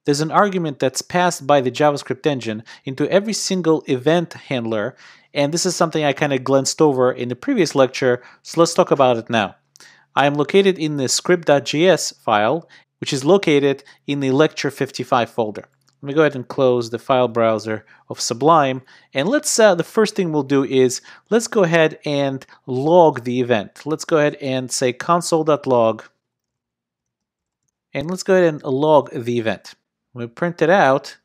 There's an argument that's passed by the JavaScript engine into every single event handler, and this is something I kind of glanced over in the previous lecture, so let's talk about it now. I am located in the script.js file, which is located in the lecture 55 folder. Let me go ahead and close the file browser of Sublime, and the first thing we'll do is let's go ahead and log the event. Let's go ahead and say console.log, and let's go ahead and log the event. We print it out,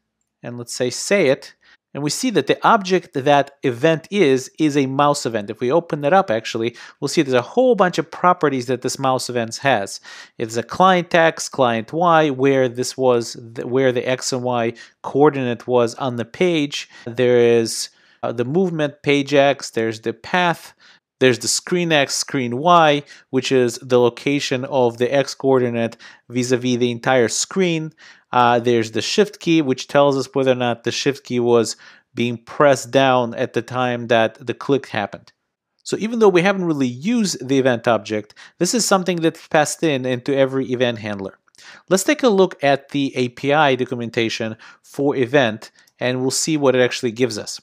and let's say it, and we see that the object that event is a mouse event. If we open that up, actually, we'll see there's a whole bunch of properties that this mouse event has. It's a client X, client Y, where the X and Y coordinate was on the page. There is the movement, page X, there's the path, there's the screen X, screen Y, which is the location of the X coordinate vis-a-vis the entire screen. There's the shift key, which tells us whether or not the shift key was being pressed down at the time that the click happened. So even though we haven't really used the event object, this is something that's passed into every event handler. Let's take a look at the API documentation for event, and we'll see what it actually gives us.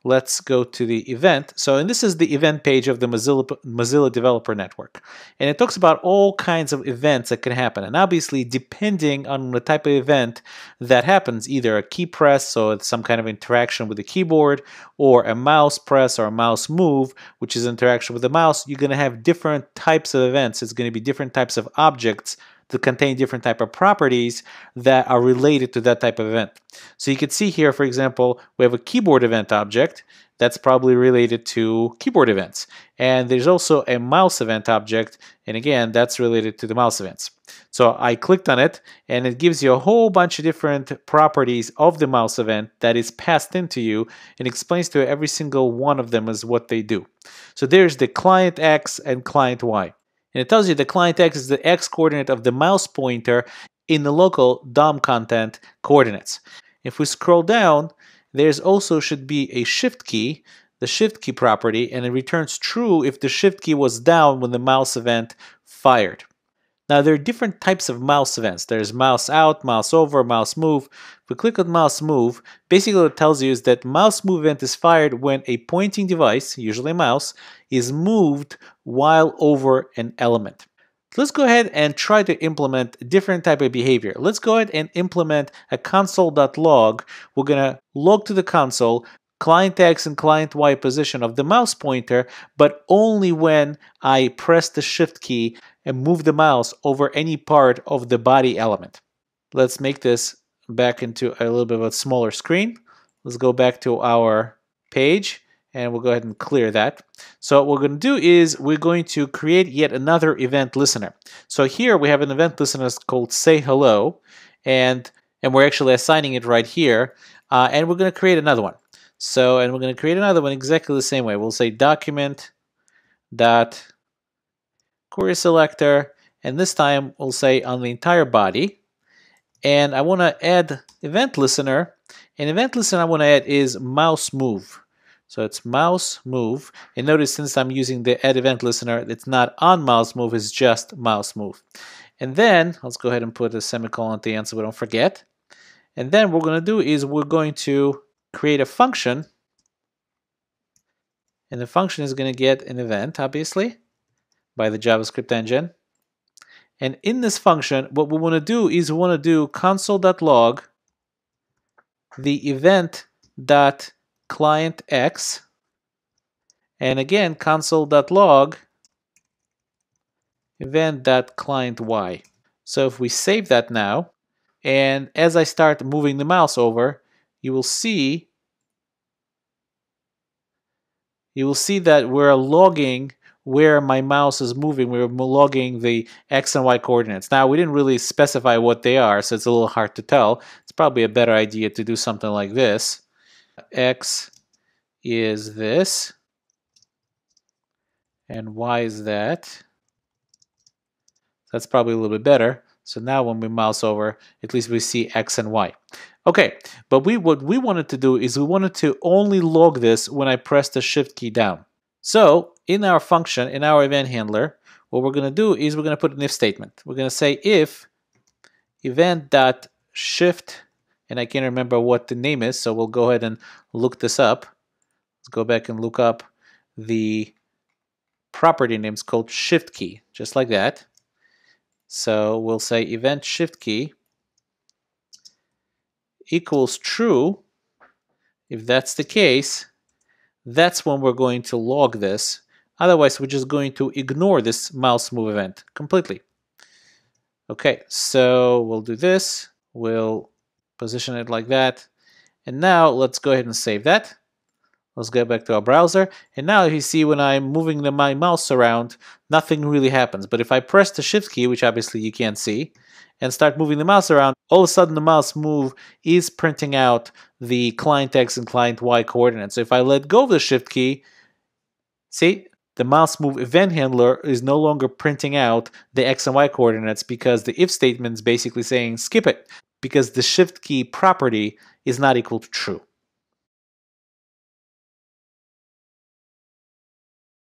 Let's go to the event. And this is the event page of the Mozilla Developer Network. And it talks about all kinds of events that can happen. And obviously, depending on the type of event that happens, either a key press, so it's some kind of interaction with the keyboard, or a mouse press or a mouse move, which is interaction with the mouse, you're going to have different types of events. It's going to be different types of objects that contain different type of properties that are related to that type of event. So you can see here, for example, we have a keyboard event object that's probably related to keyboard events. And there's also a mouse event object, and again, that's related to the mouse events. So I clicked on it, and it gives you a whole bunch of different properties of the mouse event that is passed into you, and explains to you every single one of them as what they do. So there's the client X and client Y. And it tells you the client X is the X coordinate of the mouse pointer in the local DOM content coordinates. If we scroll down, there's also should be a shift key, the shift key property, and it returns true if the shift key was down when the mouse event fired. Now there are different types of mouse events. There's mouse out, mouse over, mouse move. If we click on mouse move, basically what it tells you is that mouse move event is fired when a pointing device, usually a mouse, is moved while over an element. So let's go ahead and try to implement a different type of behavior. Let's go ahead and implement a console.log. We're going to log to the console client X and client Y position of the mouse pointer, but only when I press the shift key and move the mouse over any part of the body element. Let's make this back into a little bit of a smaller screen. Let's go back to our page, and we'll go ahead and clear that. So what we're going to do is we're going to create yet another event listener. So here we have an event listener called say hello, and we're actually assigning it right here, and we're going to create another one. And we're going to create another one exactly the same way. We'll say document dot query selector, and this time we'll say on the entire body. And I want to add event listener, and event listener I want to add is mouse move. So it's mouse move, and notice since I'm using the add event listener, it's not on mouse move, it's just mouse move. And then let's go ahead and put a semicolon at the end so we don't forget. And then what we're going to do is we're going to create a function, and the function is going to get an event, obviously, by the JavaScript engine. And in this function, what we want to do is we want to do console.log the event.clientX, and again console.log event.clientY. So if we save that now, and as I start moving the mouse over, you will see that we're logging where my mouse is moving. We're logging the X and Y coordinates. Now, we didn't really specify what they are, so it's a little hard to tell. It's probably a better idea to do something like this. X is this, and Y is that. That's probably a little bit better. So now when we mouse over, at least we see X and Y. Okay, but what we wanted to do is we wanted to only log this when I press the shift key down. So in our function, in our event handler, what we're going to do is we're going to put an if statement. We're going to say if event.shift, and I can't remember what the name is, so we'll go ahead and look this up. Let's go back and look up the property name. It's called shift key, just like that. So we'll say event shift key equals true. If that's the case, that's when we're going to log this. Otherwise, we're just going to ignore this mouse move event completely. Okay, so we'll do this. We'll position it like that. And now let's go ahead and save that. Let's go back to our browser. And now you see when I'm moving my mouse around, nothing really happens. But if I press the shift key, which obviously you can't see, and start moving the mouse around, all of a sudden the mouse move is printing out the client X and client Y coordinates. So if I let go of the shift key, see, the mouse move event handler is no longer printing out the X and Y coordinates because the if statement is basically saying skip it because the shift key property is not equal to true.